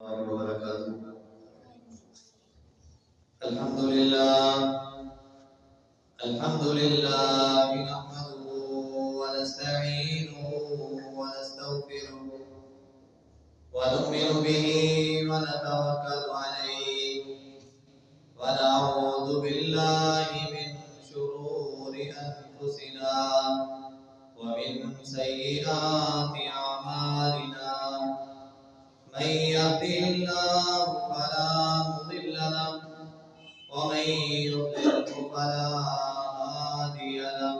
وبركاته. الحمد لله نحمده ونستعينه ونستغفره ونؤمن به ونتوكل عليه ونعوذ بالله من شرور أنفسنا ومن سيئات أعمالنا. من يهده الله فلا مضل له ومن يضلل فلا هادي له.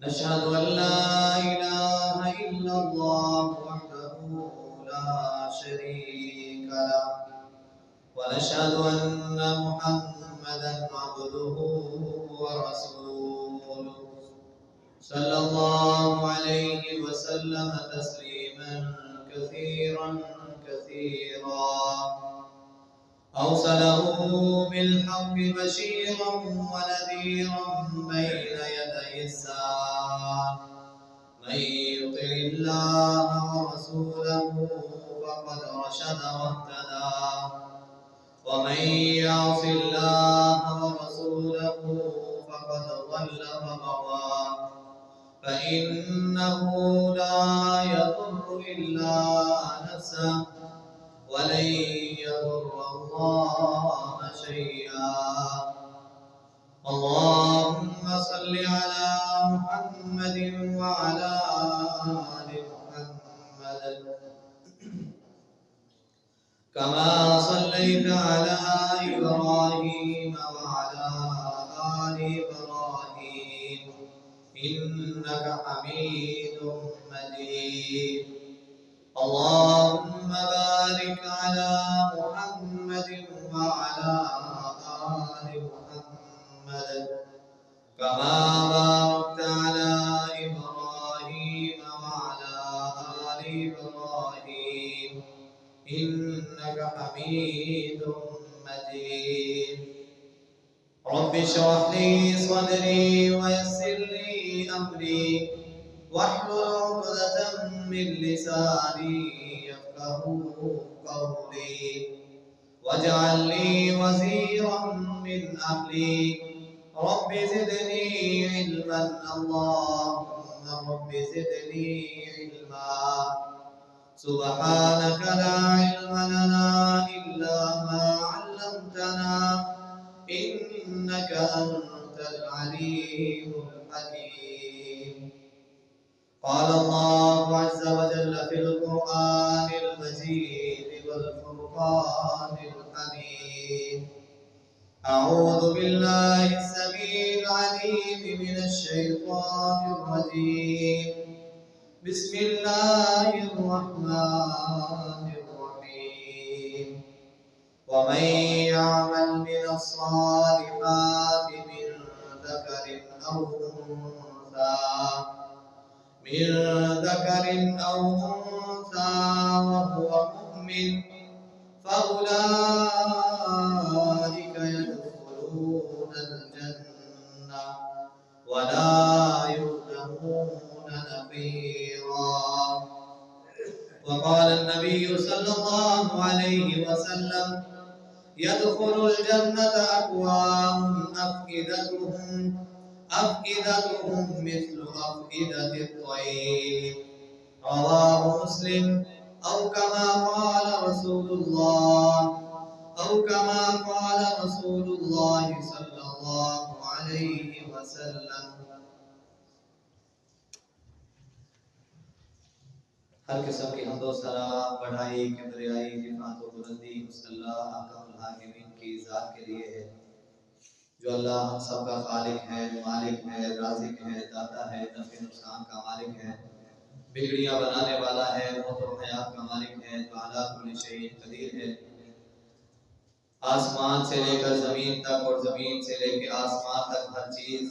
نشهد أن لا إله إلا الله وحده لا شريك له ونشهد أن محمدا عبده ورسوله صلى الله عليه وسلم تسليما كثيرا أرسله بالحق بشيرا ونذيرا بين يدي الساعة. من يطع الله ورسوله فقد رشد واهتدى ومن يعص الله ورسوله فقد ضل وغوى. فإنه لا يضر إلا نفسه ولن يضر الله شيئا. اللهم صل على محمد وعلى آل محمد كما صليت على إبراهيم وعلى آل إبراهيم إنك حميد مجيد. اللهم بارك على محمد وعلى آل محمد كما باركت على إبراهيم وعلى آل إبراهيم إنك حميد مجيد. رب اشرح لي صدري ويسر لي أمري واحلل عقدة من لساني يفقهوا قولي واجعل لي وزيرا من أهلي. رب زدني علما اللهم رب زدني علما. سبحانك لا علم لنا إلا ما علمتنا إنك أنت العليم الحكيم. قال الله عز وجل في القرآن المجيد والفرقان الحميد: أعوذ بالله السميع العليم من الشيطان الرجيم. بسم الله الرحمن الرحيم. ومن يعمل من الصالحات من ذكر أو أنثى وهو مؤمن فأولئك يدخلون الجنة ولا يظلمون نقيرا. وقال النبي صلى الله عليه وسلم: يدخل الجنة أقوام أفئدتهم مثل أفئدة الطير. رواه مسلم. أو كما قال رسول الله صلى الله عليه وسلم. ہر قسم کی حمد و ثنا، بڑائی، کبریائی، رفعت و بلندی اس اللہ احکم الحاکمین کی ذات کے لیے ہے جو اللہ ہم سب کا خالق ہے، مالک ہے، رازق ہے، داتا ہے، نفع نقصان کا مالک ہے، بگڑیاں بنانے والا ہے، موت و حیات کا مالک ہے، جو اعلیٰ کل شیء قدیر ہے۔ آسمان سے لے کر زمین تک اور زمین سے لے کے آسمان تک ہر چیز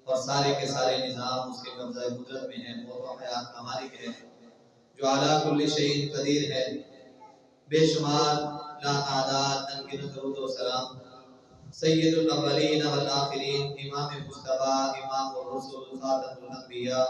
اور سارے کے سارے نظام اس کے قبضہ قدرت میں ہے، موت و حیات کا مالک ہے، جو اعلیٰ کل شیء قدیر ہے۔ بے شمار لا تعداد انگنت درود و سلام سید الاولین والآخرین، امام مصطفیٰ، امام الرسل، خاتم الانبیاء،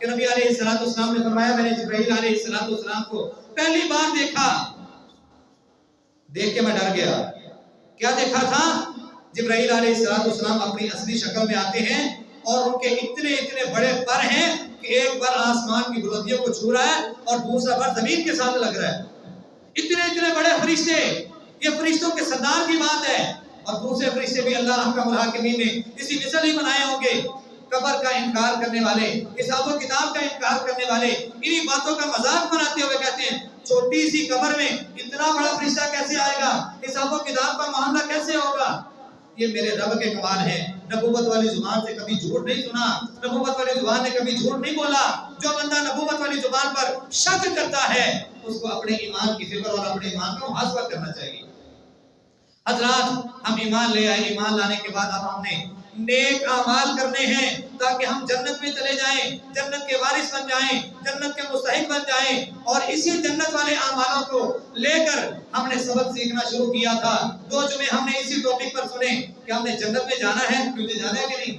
کہ نبی علیہ السلام نے فرمایا میں نے جبرائیل علیہ السلام کو پہلی بار دیکھا، دیکھ کے میں ڈر گیا۔ کیا دیکھا تھا؟ جبرائیل علیہ السلام اپنی اصلی شکل میں آتے ہیں اور ان کے اتنے بڑے پر ہیں کہ ایک بر آسمان کی بلندیوں کو چھو رہا ہے اور دوسرا بر زمین کے ساتھ لگ رہا ہے۔ اتنے بڑے فرشتے، یہ فرشتوں کے سردار کی بات ہے۔ اور دوسرے فرشتے بھی اللہ احکم الحاکمین نے اسی مثل ہی بنائے ہوں گے۔ قبر کا انکار کرنے والے، حساب و کتاب کا انکار کرنے والے انہی باتوں کا مذاق بناتے ہوئے کہتے ہیں چھوٹی سی قبر میں اتنا بڑا فرشتہ کیسے آئے گا، حساب و کتاب کا معاملہ کیسے ہوگا؟ یہ میرے رب کے کمال ہیں۔ نبوت والی زبان سے کبھی جھوٹ نہیں سنا، نبوت والی زبان نے کبھی جھوٹ نہیں بولا۔ جو بندہ نبوت والی زبان پر شک کرتا ہے اس کو اپنے ایمان کی فکر اور اپنے ایمان کا محاسبہ کرنا چاہیے۔ حضرات ہم ایمان لے آئے، ایمان لانے کے بعد اب ہم نے نیک اعمال کرنے ہیں تاکہ ہم جنت میں چلے جائیں، جنت کے وارث بن جائیں، جنت کے مستحق بن جائیں۔ اور اسی جنت والے اعمالوں کو لے کر ہم نے سبق سیکھنا شروع کیا تھا۔ 2 جمعے ہم نے اسی ٹاپک پر سنے کہ ہم نے جنت میں جانا ہے، کیونکہ جانا ہے کہ نہیں؟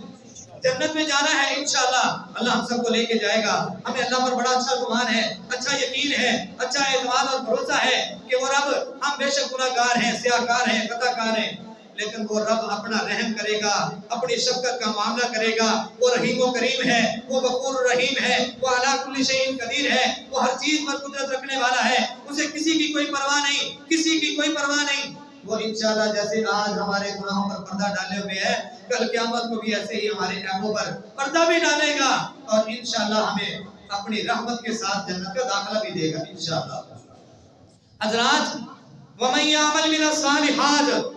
جنت میں جانا ہے انشاءاللہ، اللہ ہم سب کو لے کے جائے گا۔ ہمیں اللہ پر بڑا اچھا گمان ہے، اچھا یقین ہے، اچھا اعتماد اور بھروسہ ہے کہ وہ رب، ہم بے شک گناہ گار ہیں، سیاہ کار ہیں، خطا کار ہیں، لیکن وہ رب اپنا رحم کرے گا، اپنی شفقت کا معاملہ کرے گا۔ وہ رحیم و کریم ہے، وہ غفور الرحیم ہے، وہ علی کل شیء قدیر ہے، وہ ہر چیز پر قدرت رکھنے والا ہے، اسے کسی کی کوئی پرواہ نہیں، کسی کی کوئی پرواہ نہیں۔ وہ انشاءاللہ جیسے آج ہمارے گناہوں پر پردہ ڈالے ہوئے ہے، کل قیامت کو بھی ایسے ہی ہمارے عیبوں پر پردہ بھی ڈالے گا اور انشاءاللہ ہمیں اپنی رحمت کے ساتھ جنت کا داخلہ بھی دے گا انشاءاللہ۔ حضرات وَمَن يَعْمَلْ مِنَ الصَّالِحَاتِ،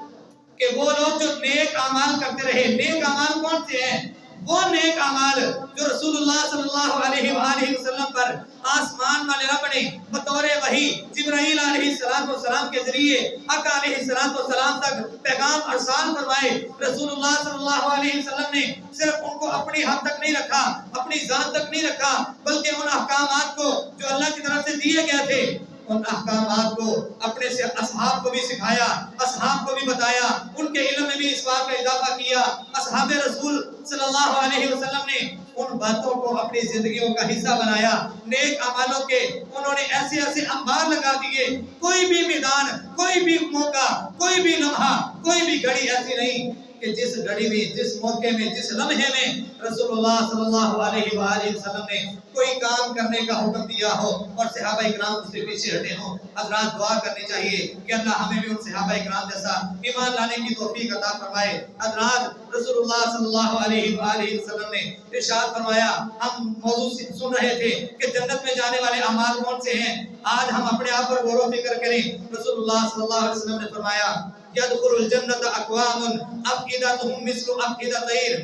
کہ وہ لوگ جو نیک اعمال کرتے رہے۔ نیک اعمال کون سے ہیں؟ وہ نیک اعمال جو رسول اللہ صلی اللہ علیہ وآلہ وسلم پر آسمان والے رب نے بطور وحی جبرائیل علیہ السلام کے ذریعے آقا علیہ السلام تک پیغام ارسال فرمائے۔ رسول اللہ صلی اللہ علیہ وسلم نے صرف ان کو اپنی حد تک نہیں رکھا، اپنی ذات تک نہیں رکھا، بلکہ ان احکامات کو جو اللہ کی طرف سے دیے گئے تھے ان احکامات کو اپنے سے اصحاب کو بھی سکھایا، اصحاب کو بھی بتایا، ان کے علم میں بھی اس بات کا اضافہ کیا۔ اصحاب رسول صلی اللہ علیہ وسلم نے ان باتوں کو اپنی زندگیوں کا حصہ بنایا۔ نیک اعمالوں کے انہوں نے ایسے انبار لگا دیے، کوئی بھی میدان، کوئی بھی موقع، کوئی بھی لمحہ، کوئی بھی گھڑی ایسی نہیں کہ جس گھڑی میں، جس موقع میں، جس لمحے میں رسول اللہ صلی اللہ علیہ وآلہ وسلم نے کوئی کام کرنے کا حکم دیا ہو اور صحابہ اکرام اس سے پیچھے ہٹے ہوں۔ حضرات دعا کرنی چاہیے کہ اللہ ہمیں بھی ان صحابہ اکرام جیسا ایمان لانے کی توفیق عطا فرمائے۔ حضرات رسول اللہ صلی اللہ علیہ وآلہ وسلم نے ارشاد فرمایا، ہم موضوع سن رہے تھے کہ جنت میں جانے والے اعمال کون سے ہیں۔ آج ہم اپنے آپ پر غور و فکر کریں۔ رسول اللہ صلی اللہ علیہ وسلم نے فرمایا یدخل الجنت اقوام افئدتهم مثل افئدۃ الطیر،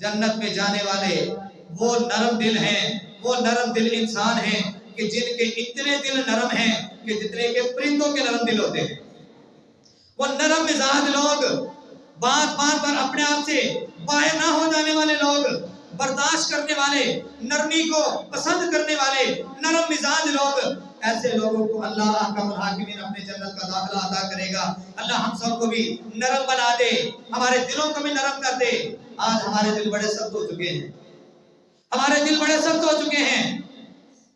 جنت میں جانے والے وہ نرم دل ہیں، وہ نرم دل انسان ہیں کہ جن کے اتنے دل نرم ہیں کہ جتنے کے پرندوں کے نرم دل ہوتے ہیں۔ وہ نرم مزاج لوگ، بات بات پر اپنے آپ سے باہر نہ ہو جانے والے لوگ، برداشت کرنے والے، نرمی کو پسند کرنے والے نرم مزاج لوگ، ایسے لوگوں کو اللہ احکم الحاکمین اپنے جنت کا داخلہ عطا کرے گا۔ اللہ ہم سب کو بھی نرم بنا دے، ہمارے دلوں کو بھی نرم کر دے۔ آج ہمارے دل بڑے سخت ہو چکے ہیں، ہمارے دل بڑے سخت ہو چکے ہیں۔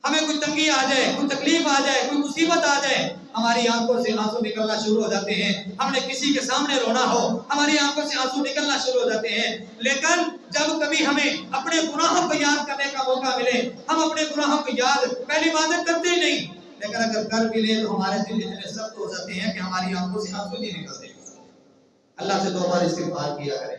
ہمیں کوئی تنگی آ جائے، کوئی تکلیف آ جائے، کوئی مصیبت آ جائے، ہماری آنکھوں سے آنسو نکلنا شروع ہو جاتے ہیں۔ ہم نے کسی کے سامنے رونا ہو، ہماری آنکھوں سے آنسو نکلنا شروع ہو جاتے ہیں۔ لیکن جب کبھی ہمیں اپنے گناہوں کو یاد کرنے کا موقع ملے، ہم اپنے گناہوں کو یاد پہلی بات کرتے ہی نہیں، لیکن اگر کر بھی لیں تو ہمارے دل اتنے سخت ہو جاتے ہیں کہ ہماری آنکھوں سے آنسو نہیں نکلتے۔ اللہ سے توبہ استغفار کیا کریں،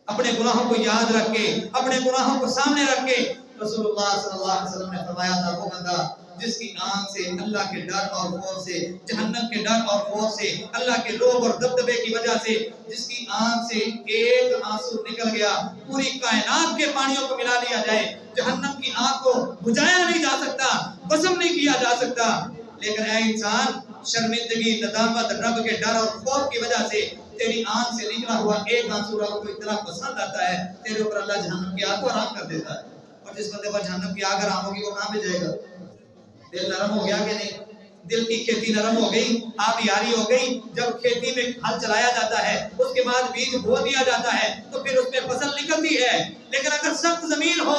اپنے گناہوں کو یاد رکھ کے، اپنے گناہوں کو سامنے رکھ کے۔ رسول اللہ صلی اللہ علیہ وسلم نے فرمایا تھا وہ بندہ جس کی آنکھ سے اللہ کے ڈر اور خوف سے، جہنم کے ڈر اور خوف سے، اللہ کے رعب اور دبدبے کی وجہ سے جس کی آنکھ سے ایک آنسو نکل گیا، پوری کائنات کے پانیوں کو ملا لیا جائے، جہنم کی آنکھ کو بجھایا نہیں جا سکتا، بزم نہیں کیا جا سکتا۔ لیکن اے انسان، شرمندگی، ندامت، رب کے ڈر اور خوف کی وجہ سے تیری آنکھ سے نکلا ہوا ایک آنسو رب کو اتنا پسند آتا ہے، تیرے اوپر اللہ جہنم کی آگ کو حرام کر دیتا ہے۔ اور جس بندے پر جہنم کی آگ حرام ہوگی وہ کہاں پہ جائے گا؟ دل نرم ہو گیا کہ نہیں؟ دل کی کھیتی نرم ہو گئی، آب یاری ہو گئی۔ جب کھیتی میں ہل چلایا جاتا ہے، اس کے بعد بیج بو دیا جاتا ہے تو پھر اس میں فصل نکلتی ہے۔ لیکن اگر سخت زمین ہو،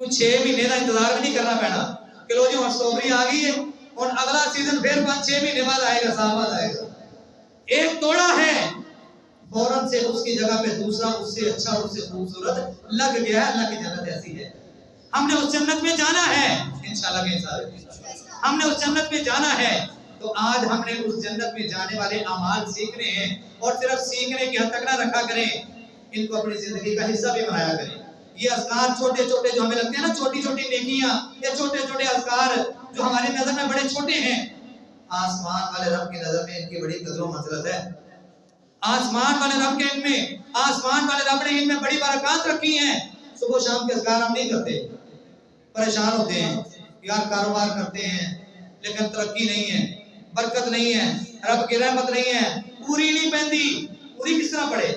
کچھ 6 مہینے کا انتظار بھی نہیں کرنا پینا کہ لو جی ہوں سٹرابری آ گئی ہے اور اگلا سیزن پھر 5-6 مہینے بعد آئے گا، سال بعد آئے گا۔ ایک توڑا ہے فوراً سے اس کی جگہ پہ دوسرا اس سے اچھا اور اس سے خوبصورت لگ گیا ہے۔ اللہ کی جنت ایسی ہے، ہم نے اس جنت میں جانا ہے انشاءاللہ کے حساب، ہم نے اس جنت میں جانا ہے۔ تو آج ہم نے اس جنت میں جانے والے اعمال سیکھنے ہیں، اور صرف سیکھنے کی حد تک نہ رکھا کریں، ان کو اپنی زندگی کا حصہ بھی بنایا کریں۔ یہ اذکار چھوٹے چھوٹے جو ہمیں لگتے ہیں نا، چھوٹی چھوٹی نیکیاں یا چھوٹے چھوٹے اذکار جو ہماری نظر میں بڑے چھوٹے ہیں، آسمان والے رب کی نظر میں ان کی بڑی قدر و منزلت ہے۔ آسمان والے رب کے ان میں، آسمان والے رب نے ان میں بڑی برکات رکھی ہیں۔ صبح و شام کے اذکار ہم نہیں کرتے، پریشان ہوتے ہیں، یار کاروبار کرتے ہیں لیکن ترقی نہیں ہے، برکت نہیں ہے، رب کی رحمت نہیں ہے، پوری نہیں پہنتی۔ پوری کس طرح پڑے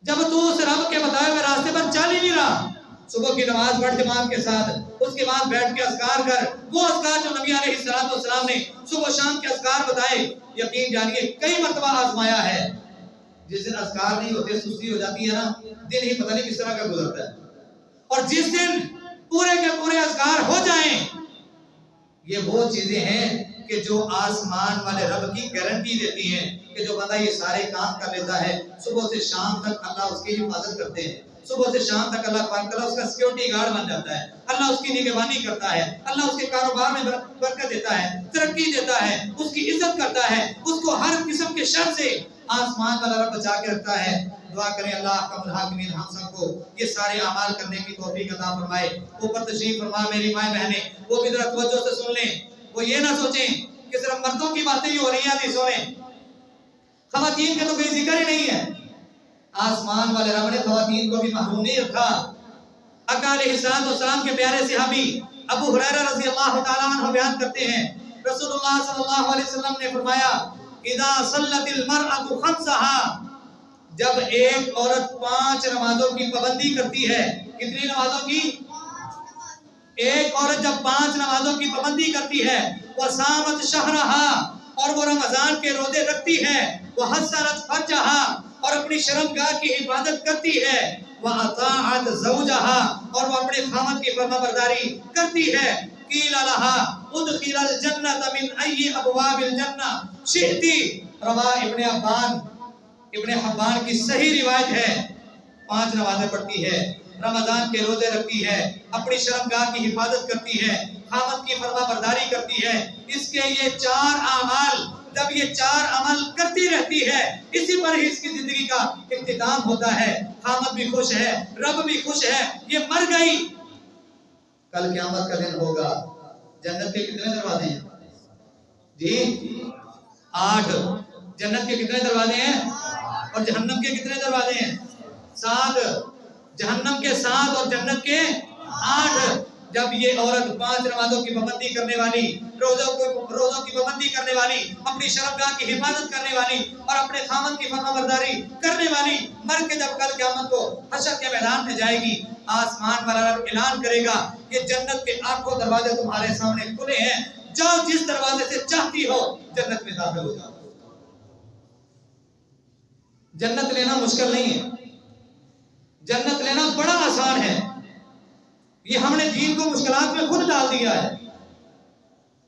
جب تو اس رب کے بتائے ہوئے راستے پر چل ہی نہیں رہا؟ صبح کی نماز پڑھ جماعت کے ساتھ، اس کے بعد بیٹھ کے اذکار کر، وہ اذکار جو نبی علیہ السلام نے صبح و شام کے اذکار بتائے، یقین جانیے کئی مرتبہ آزمایا ہے۔ جس دن اذکار نہیں ہوتے، سستی ہو جاتی ہے نا، دن ہی پتہ نہیں کس طرح کا گزرتا ہے، اور جس دن پورے کے پورے اذکار ہو جائیں، یہ وہ چیزیں ہیں کہ جو آسمان والے رب کی گارنٹی دیتی ہیں کہ جو بندہ یہ سارے کام کر لیتا ہے، صبح سے شام تک اللہ اس کی حفاظت کرتے ہیں، صبح سے شام تک اللہ پاک تعالیٰ اس کا سیکیورٹی گارڈ بن جاتا ہے، اللہ اس کی نگہبانی کرتا ہے، اللہ اس کے کاروبار میں برکت دیتا ہے، ترقی دیتا ہے، اس کی عزت کرتا ہے، اس کو ہر قسم کے شر سے آسمان والا رب بچا کے رکھتا ہے۔ دعا کریں اللہ احکم الحاکمین ہم سب کو یہ سارے اعمال کرنے کی توفیق عطا فرمائے۔ اوپر تشریف فرما میری مائیں بہنیں، وہ بھی ذرا توجہ سے سن لیں، وہ یہ نہ سوچیں کہ صرف مردوں کی باتیں ہی ہو رہی ہیں حدیثوں میں، خواتین کا تو کوئی ذکر ہی نہیں ہے۔ آسمان والے رب نے خواتین کو بھی محروم نہیں رکھا۔ آقا علیہ السلام کے پیارے صحابی ابو ہریرہ رضی اللہ تعالیٰ عنہ بیان کرتے ہیں، رسول اللہ صلی اللہ علیہ وسلم نے فرمایا اذا صلت المرأة خمسها، جب ایک عورت 5 نمازوں کی پابندی کرتی ہے، کتنی نمازوں کی؟ ایک عورت جب 5 نمازوں کی پابندی کرتی ہے، وصامت شہرها، اور وہ رمضان کے روزے رکھتی ہے، وحصنت فرجها، اور اپنی شرمگاہ کی حفاظت کرتی ہے، وَأَطَاعَتْ زَوْجَهَا، اور وہ اپنے خاوند کی فرمانبرداری کرتی ہے، قِيلَ لَهَا اُدْخِلَ الْجَنَّةَ مِنْ أَيِّ أَبْوَابِ الْجَنَّةِ شِئْتِ۔ رواہ ابن حبان کی صحیح روایت ہے، 5 نمازیں پڑھتی ہے، رمضان کے روزے رکھتی ہے، اپنی شرمگاہ کی حفاظت کرتی ہے، خاوند کی فرمانبرداری کرتی ہے، اس کے یہ 4 اعمال، جب یہ 4 عمل کرتی رہتی ہے، اسی پر ہی اس کی زندگی کا اختتام ہوتا ہے، خاوند بھی خوش ہے، رب بھی خوش ہے، یہ مر گئی۔ کل قیامت کا دن ہوگا، جنت کے کتنے دروازے ہیں جی؟ 8۔ جنت کے کتنے دروازے ہیں؟ اور جہنم کے کتنے دروازے ہیں؟ 7۔ جہنم کے 7 اور جنت کے 8۔ جب یہ عورت 5 نمازوں کی پابندی کرنے والی، روزوں کی پابندی کرنے والی، اپنی شرمگاہ کی حفاظت کرنے والی اور اپنے خاوند کی فرمانبرداری کرنے والی مر کے جب کل قیامت کو حشر کے میدان میں جائے گی، آسمان والا رب اعلان کرے گا کہ جنت کے 8 دروازے تمہارے سامنے کھلے ہیں، جاؤ جس دروازے سے چاہتی ہو جنت میں داخل ہو جاؤ۔ جنت لینا مشکل نہیں ہے، جنت لینا بڑا آسان ہے۔ یہ ہم نے دین کو مشکلات میں خود ڈال دیا ہے،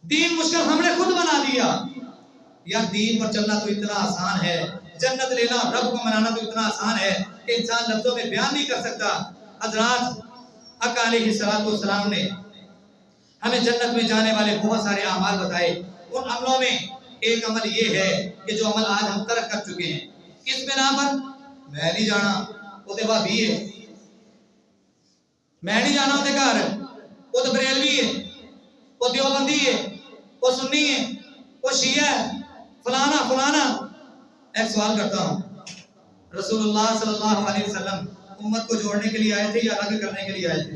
دین مشکل ہم نے خود بنا دیا۔ یار دین پر چلنا تو اتنا آسان ہے، جنت لینا، رب کو منانا تو اتنا آسان ہے کہ انسان لفظوں میں بیان نہیں کر سکتا۔ حضرات، آقا علیہ السلام نے ہمیں جنت میں جانے والے بہت سارے اعمال بتائے، ان عملوں میں ایک عمل یہ ہے کہ جو عمل آج ہم ترک کر چکے ہیں، کس بنا پر؟ میں نہیں جانا، وہ تو وہابی ہے، میں نہیں جانا وہ گھر، وہ تو بریلوی ہے، وہ دیوبندی ہے، وہ سنی ہے، وہ شیعہ ہے، فلانا۔ ایک سوال کرتا ہوں، رسول اللہ صلی اللہ علیہ وسلم امت کو جوڑنے کے لیے آئے تھے یا الگ کرنے کے لیے آئے تھے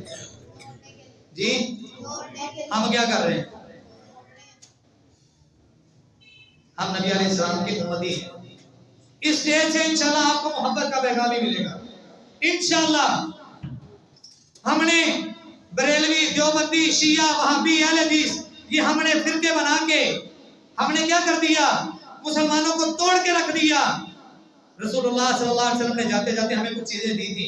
جی؟ ہم کیا کر رہے ہیں؟ ہم نبی علیہ السلام کی امتی ہیں۔ اس اسٹیج سے انشاءاللہ آپ کو محبت کا پیغام بھی ملے گا انشاءاللہ۔ ہم نے بریلوی، دیوبندی، شیعہ، وہابی، اہل حدیث، یہ ہم نے فرقے بنا کے ہم نے کیا کر دیا؟ مسلمانوں کو توڑ کے رکھ دیا۔ رسول اللہ صلی اللہ علیہ وسلم نے جاتے جاتے ہمیں کچھ چیزیں دی تھی،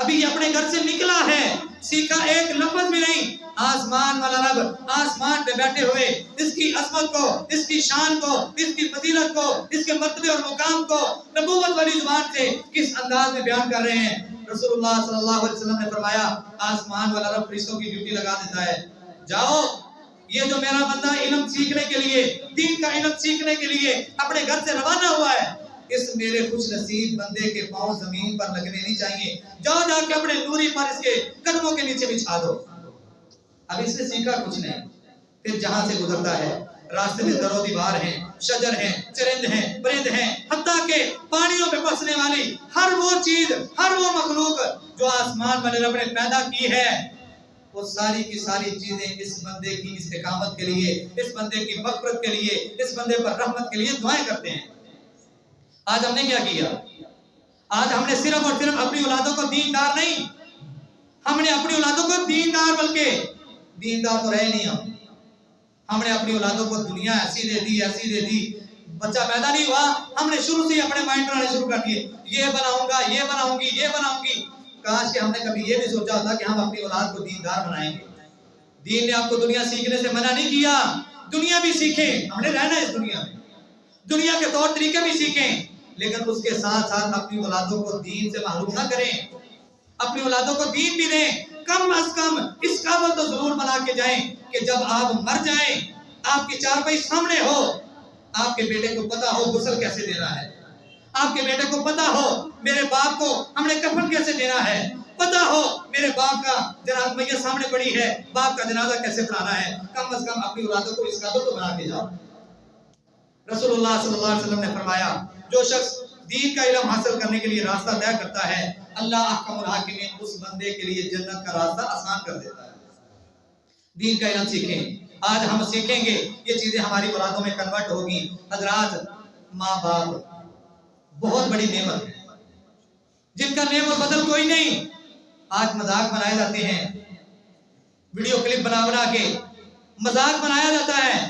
ابھی یہ اپنے گھر سے نکلا ہے، سیکھا ایک لفظ بھی نہیں۔ آسمان والا رب آسمان پہ بیٹھے ہوئے اس کی عظمت کو، اس کی شان کو، اس کی فضیلت کو، اس کے مرتبے اور مقام کو نبوت والی زبان سے کس انداز میں بیان کر رہے ہیں۔ رسول اللہ صلی اللہ علیہ وسلم نے فرمایا آسمان والا رب فرشتوں کی ڈیوٹی لگا دیتا ہے، جاؤ یہ جو میرا بندہ علم سیکھنے کے لیے، دین کا علم سیکھنے کے لیے اپنے گھر سے روانہ ہوا ہے، اس میرے خوش نصیب بندے کے پاؤں زمین پر لگنے نہیں چاہیے، جاؤ جا کے اپنے نوری پر اس کے قدموں کے نیچے بچھا دو۔ اب اس نے سیکھا کچھ نہیں، پھر جہاں سے گزرتا ہے راستے میں در و دیوار ہیں، شجر ہیں، چرند ہیں، پرند ہیں، حتیٰ کہ پانیوں پہ بسنے والی ہر وہ چیز، ہر وہ مخلوق جو آسمان والے رب نے پیدا کی ہے، وہ ساری کی ساری چیزیں اس بندے کی استقامت کے لیے، اس بندے کی مغفرت کے لیے، اس بندے پر رحمت کے لیے دعائیں کرتے ہیں۔ آج ہم نے کیا کیا؟ آج ہم نے صرف اور صرف اپنی اولادوں کو دیندار نہیں، ہم نے اپنی اولادوں کو دیندار، بلکہ دیندار تو رہے نہیں، ہم نے اپنی اولادوں کو دنیا ایسی دے دی، ایسی دے دی، بچہ پیدا نہیں ہوا ہم نے شروع سے اپنے مائنڈ بنانے شروع کر دیے، یہ بناؤں گا، یہ بناؤں گی، یہ بناؤں گی۔ کاش کہ ہم نے کبھی یہ بھی سوچا ہوتا کہ ہم اپنی اولاد کو دیندار بنائیں گے۔ دین نے آپ کو دنیا سیکھنے سے منع نہیں کیا، دنیا بھی سیکھیں، ہم نے رہنا ہے اس دنیا میں، دنیا کے طور طریقے بھی سیکھیں، لیکن اس کے ساتھ ساتھ اپنی اولادوں کو دین سے محروم نہ کریں، اپنی اولادوں کو دین بھی دیں، کم از کم اس قابل تو ضرور بنا کے جائیں کہ جب آپ مر جائیں آپ کی چارپائی سامنے ہو، آپ کے بیٹے کو پتا ہو غسل کیسے دینا ہے، آپ کے بیٹے کو پتا ہو میرے باپ کو ہم نے کفن کیسے دینا ہے، پتا ہو میرے باپ کا جنازہ میت سامنے پڑی ہے، باپ کا جنازہ کیسے پڑھانا ہے۔ کم از کم اپنی اولادوں کو اس قابل تو بنا کے جاؤ۔ رسول اللہ صلی اللہ علیہ وسلم نے فرمایا جو شخص دین کا علم حاصل کرنے کے لیے راستہ طے کرتا ہے، اللہ احکم الحاکمین اس بندے کے لیے جنت کا راستہ آسان کر دیتا ہے۔ دین کا علم سیکھیں، آج ہم سیکھیں گے یہ چیزیں ہماری اولادوں میں کنورٹ ہوگی۔ حضرات، ماں باپ بہت بڑی نعمت ہے جن کا نعمت بدل کوئی نہیں۔ آج مذاق بنائے جاتے ہیں، ویڈیو کلپ بنا بنا کے مذاق بنایا جاتا ہے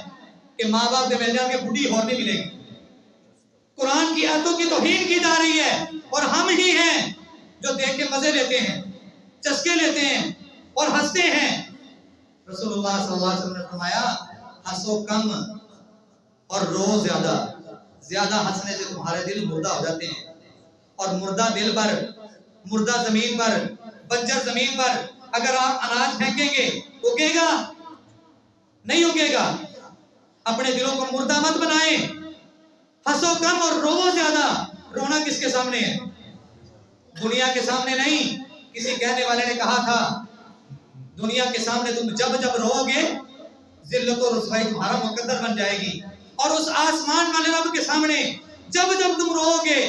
کہ ماں باپ سے مل جان کے بڈھی اور نہیں ملے گی، قرآن کی آیتوں کی توہین کی جا رہی ہے، اور ہم ہی ہیں جو دیکھ کے مزے لیتے ہیں، چسکے لیتے ہیں اور ہنستے ہیں۔ رسول اللہ صلی اللہ علیہ وسلم نے فرمایا ہنسو کم اور رو زیادہ، زیادہ ہنسنے سے تمہارے دل مردہ ہو جاتے ہیں، اور مردہ دل پر، مردہ زمین پر، بنجر زمین پر اگر آپ اناج پھینکیں گے اگے گا نہیں؟ اگے گا۔ اپنے دلوں کو مردہ مت بنائیں، ہنسو کم اور رو زیادہ۔ رونا کس کے سامنے ہے؟ دنیا کے سامنے نہیں۔ کسی کہنے والے نے کہا تھا دنیا کے سامنے تم جب جب رو گے ذلت و رسوائی تمہارا مقدر بن جائے گی، اور اس آسمان والے رب کے سامنے جب جب تم رو گے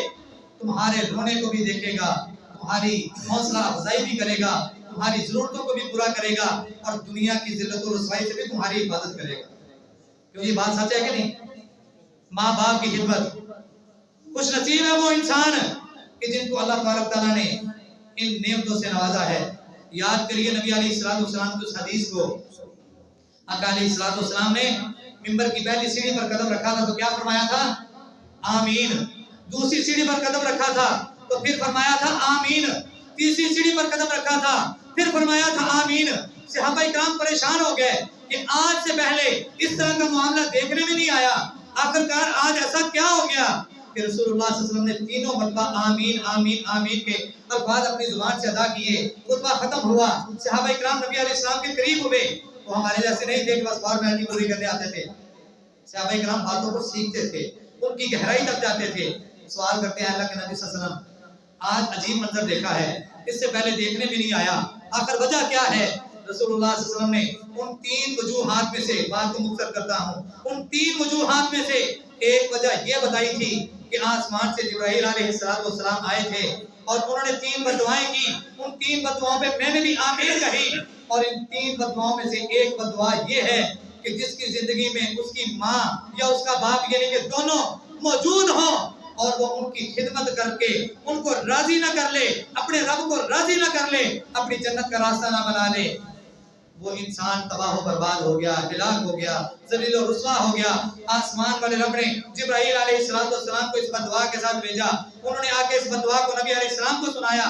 تمہارے رونے کو بھی دیکھے گا، تمہاری حوصلہ افزائی بھی کرے گا، تمہاری ضرورتوں کو بھی پورا کرے گا، اور دنیا کی ذلت و رسوائی سے بھی تمہاری حفاظت کرے گا۔ کیوں یہ بات سچ ہے کہ نہیں؟ ماں باپ کی خدمت، خوش نصیب ہے وہ انسان کہ جن کو اللہ تبارک تعالیٰ نے ان نعمتوں سے نوازا ہے۔ یاد کریے نبی علیہ السلام کی اس حدیث کو، آقا علیہ السلام نے منبر کی پہلی سیڑھی پر قدم رکھا تھا تو کیا فرمایا تھا؟ آمین۔ دوسری سیڑھی پر قدم رکھا تھا تو پھر فرمایا تھا آمین۔ تیسری سیڑھی پر قدم رکھا تھا پھر فرمایا تھا آمین۔ صحابہ کرام پریشان ہو گئے کہ آج سے پہلے اس طرح کا معاملہ دیکھنے میں نہیں آیا، آخرکار آج ایسا کیا ہو گیا کہ رسول اللہ صلی اللہ علیہ وسلم نے تینوں مرتبہ آمین آمین آمین کے الفاظ اپنی زبان سے ادا کیے۔ خطبہ ختم ہوا، صحابہ کرام نبی علیہ السلام کے قریب ہوئے، وہ ہمارے جیسے نہیں تھے کہ بس فارمیلٹی پوری کرنے آتے تھے، صحابہ کرام باتوں کو سیکھتے تھے، ان کی گہرائی تک جاتے تھے۔ سوال کرتے ہیں اللہ کے نبی صلی اللہ علیہ وسلم آج عجیب منظر دیکھا ہے، اس سے پہلے دیکھنے میں نہیں آیا، آخر وجہ کیا ہے؟ رسول اللہ صلی اللہ علیہ وسلم نے ان تین وجوہات میں سے، بات کو مختصر کرتا ہوں، ان تین وجوہات میں سے ایک وجہ یہ بتائی تھی کہ آسمان سے جبرائیل علیہ السلام آئے تھے اور انہوں نے تین بددعائیں کی، ان تین بددعاؤں پہ میں نے بھی آمین کہی، اور ان تین بددعاؤں میں سے ایک بددعا یہ ہے کہ جس کی زندگی میں اس کی ماں یا اس کا باپ یعنی کہ دونوں موجود ہوں اور وہ ان کی خدمت کر کے ان کو راضی نہ کر لے، اپنے رب کو راضی نہ کر لے، اپنی جنت کا راستہ نہ بنا لے، وہ انسان تباہ و برباد ہو گیا، ہلاک ہو گیا، ذلیل و رسوا ہو گیا۔ آسمان والے رب نے جبرائیل علیہ السلام کو اس بددعا کے ساتھ بھیجا، انہوں نے آ کے اس بددعا کو نبی علیہ السلام کو سنایا۔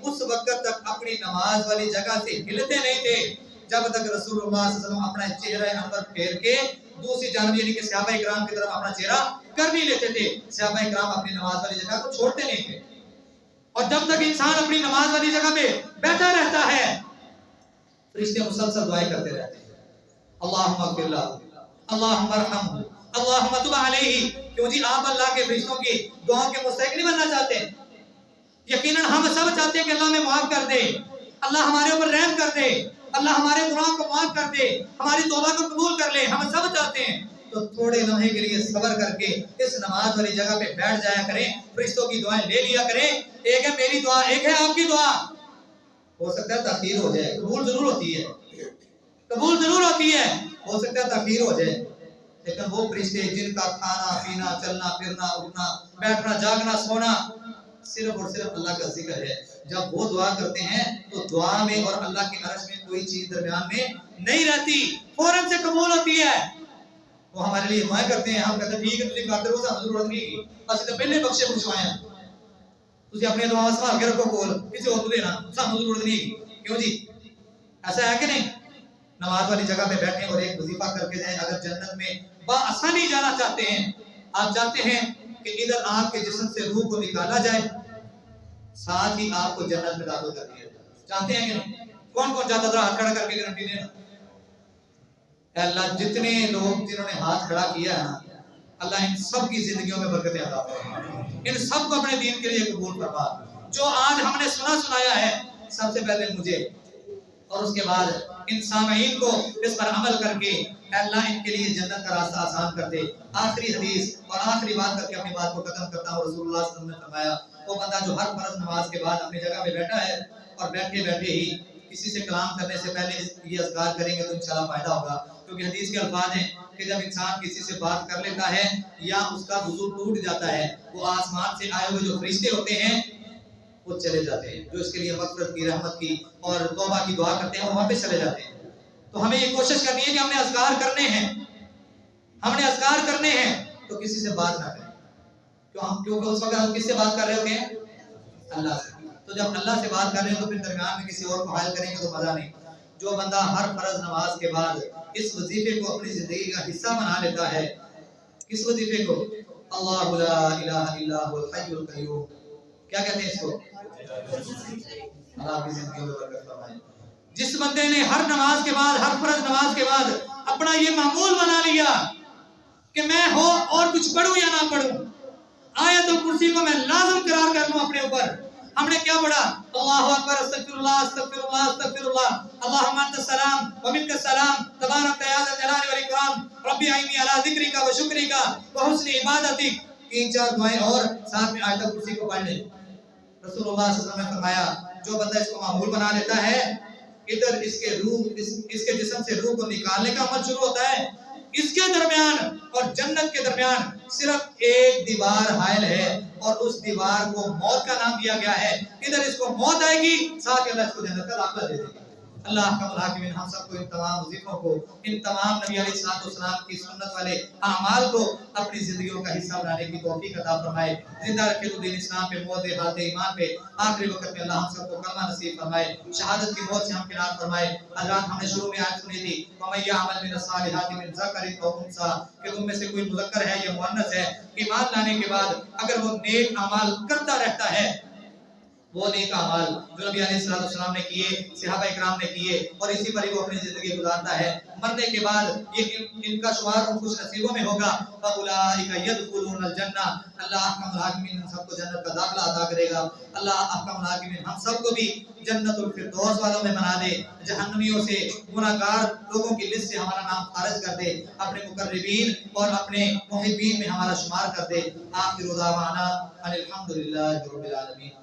اس وقت تک اپنی نماز والی جگہ سے ہلتے نہیں تھے جب تک رسول اللہ صلی اللہ علیہ وسلم اپنا چہرہ انور پھیر کے دوسری جانب یعنی کہ صحابہ کرام کی طرف اپنا چہرہ کر نہیں لیتے تھے. صحابہ کرام اپنی نماز والی جگہ کو چھوڑتے نہیں تھے. اور جب تک انسان اپنی نماز والی جگہ پہ بیٹھا رہتا ہے فرشتے مسلسل دعائیں کرتے رہتے ہیں. اللہم اغفر لہ، اللہم ارحمہ، اللہم تب علیہ. کیوں جی آپ اللہ کے فرشتوں کی دعاؤں کے مستحق نہیں بننا چاہتے؟ یقیناً ہم سب چاہتے ہیں کہ اللہ ہمیں معاف کر دے، اللہ ہمارے اوپر رحم کر دے، اللہ ہمارے گناہوں کو معاف کر دے، ہماری توبہ کو قبول کر لے. ہم سب چاہتے ہیں. تو تھوڑے لمحے کے لیے صبر کر کے اس نماز والی جگہ پہ بیٹھ جایا کریں، فرشتوں کی دعائیں لے لیا کریں. ایک ہے میری دعا، ایک ہے آپ کی دعا. ہو سکتا ہے تاخیر ہو جائے، قبول ضرور ہوتی ہے، قبول ضرور ہوتی ہے، ہو سکتا ہے تاخیر ہو جائے، لیکن وہ فرشتے جن کا کھانا پینا چلنا پھرنا اٹھنا بیٹھنا جاگنا سونا صرف اور صرف اللہ کا ذکر ہے، جب وہ دعا کرتے ہیں تو دعا میں اور اللہ کے عرش میں کوئی چیز درمیان میں نہیں رہتی، فوراً سے قبول ہوتی ہے. وہ ہمارے لیے دعائیں کرتے ہیں، ہم کہتے ہیں ٹھیک ہے تجھے کرتے ہو سانو ضرورت نہیں کی اسی تو پہلے بخشے پوچھوایا تجھے اپنے دعا سنبھال کے رکھو کول کسی اور کو دینا سانو ضرورت نہیں کی. کیوں جی ایسا ہے کہ نہیں؟ نماز والی جگہ پہ بیٹھیں اور ایک وظیفہ کر کے جائیں. اگر جنت میں بآسانی جانا چاہتے ہیں، آپ چاہتے ہیں کہ ادھر آپ کے جسم سے روح کو نکالا جائے ساتھ ہی آپ کو جنت میں داخل کر دیا جائے، چاہتے ہیں کہ نہیں؟ کون کون چاہتا تھا؟ ہاتھ کھڑا کر کے گارنٹی دینا. اے اللہ جتنے لوگ جنہوں نے ہاتھ کھڑا کیا ہے نا اللہ ان سب کی زندگیوں میں برکتیں عطا فرما، ان سب کو اپنے دین کے لیے قبول فرما. جو آج ہم نے سنایا ہے سب سے پہلے مجھے اور اس کے بعد ان سامعین کو اس پر عمل کر کے اے اللہ ان کے لیے جنت کا راستہ آسان کر دے. آخری حدیث اور آخری بات کر کے اپنی بات کو ختم کرتا ہوں. رسول اللہ صلی اللہ علیہ وسلم نے فرمایا وہ بندہ جو ہر فرض نماز کے بعد اپنی جگہ پہ بیٹھا ہے اور بیٹھے بیٹھے ہی کسی سے کلام کرنے سے پہلے یہ اذکار کریں گے تو انشاءاللہ فائدہ ہوگا. کیونکہ حدیث کے الفاظ ہیں کہ جب انسان کسی سے بات کر لیتا ہے یا اس کا وضو ٹوٹ جاتا ہے وہ آسمان سے آئے ہوئے جو فرشتے ہوتے ہیں وہ چلے جاتے ہیں، جو اس کے لیے مغفرت کی رحمت کی اور توبہ کی دعا کرتے ہیں وہ وہاں پہ چلے جاتے ہیں. تو ہمیں یہ کوشش کرنی ہے کہ ہم نے اذکار کرنے ہیں، ہم نے اذکار کرنے ہیں تو کسی سے بات نہ کریں. کیونکہ اس وقت ہم کس سے بات کر رہے ہوتے ہیں؟ اللہ سے. تو جب اللہ سے بات کر رہے ہیں تو پھر درمیان میں کسی اور کو حائل کریں گے تو مزہ نہیں. جو بندہ ہر فرض نماز کے بعد اس وظیفے کو اپنی زندگی کا حصہ بنا لیتا ہے، کس وظیفے کو؟ اللہ لا الہ الا هو الحی القیوم. کیا کہتے ہیں اس کو؟ اللہ آپ کی زندگی میں برکت فرمائے. جس بندے نے ہر نماز کے بعد ہر فرض نماز کے بعد اپنا یہ معمول بنا لیا کہ میں ہو اور کچھ پڑھوں یا نہ پڑھوں آیت الکرسی کو میں لازم قرار کر لوں اپنے اوپر. ہم نے کیا پڑھا؟ اللہ اکبر استغفر اللہ استغفر اللہ استغفر اللہ اللہم انت السلام و منک السلام تبارک یا ذا الجلال والاکرام ربی اعنی علی ذکرک و شکرک و حسن عبادتک. 3-4 دعائیں اور ساتھ میں آیت الکرسی کو پڑھ لیں. رسول اللہ صلی اللہ علیہ وسلم نے فرمایا جو بندہ اس کو معمول بنا لیتا ہے ادھر اس کے جسم سے روح کو نکالنے کا عمل شروع ہوتا ہے. اس کے درمیان اور جنت کے درمیان صرف ایک دیوار حائل ہے اور اس دیوار کو موت کا نام دیا گیا ہے. ادھر اس کو موت آئے گی ساتھ ہی اللہ اس کو جنت کا داخلہ دے دے گا. اللہ احکم الحاکمین ہم سب کو ان تمام وظیفوں کو ان تمام نبی علیہ الصلوۃ والسلام کی سنت والے اعمال کو اپنی زندگیوں کا حصہ بنانے کی توفیق عطا فرمائے. زندہ رکھے تو دین اسلام پہ موت حالت ایمان پہ آخری وقت میں اللہ ہم سب کو کلمہ نصیب فرمائے، شہادت کی موت سے ہم کنار فرمائے. حضرات ہم نے شروع میں آیت سنی تھی وَمَن يَعْمَلْ مِنَ الصَّالِحَاتِ مِن ذَكَرٍ أَوْ أُنثَىٰ کہ تم میں سے کوئی مذکر ہے یا مؤنث ہے ایمان لانے کے بعد اگر وہ نیک اعمال کرتا رہتا ہے وہ نیک اعمال جو نبی علیہ الصلوۃ والسلام نے کیے صحابہ اکرام نے کیے اور اسی پر ہی وہ اپنی زندگی گزارتا ہے مرنے کے بعد یہ ان کا شمار ان خوش نصیبوں میں ہوگا. فَأُولَٰئِكَ يَدْخُلُونَ الْجَنَّةَ اللہ احکم الحاکمین ہم سب کو جنت کا داخلہ عطا کرے گا. اللہ احکم الحاکمین ہم سب کو بھی جنت الفردوس والوں میں بنا دے، جہنمیوں سے گناہگار لوگوں کی لسٹ سے ہمارا نام خارج کر دے، اپنے مقربین اور اپنے محبین میں ہمارا شمار کر دے. آخر دعوانا ان الحمد للہ رب العالمین.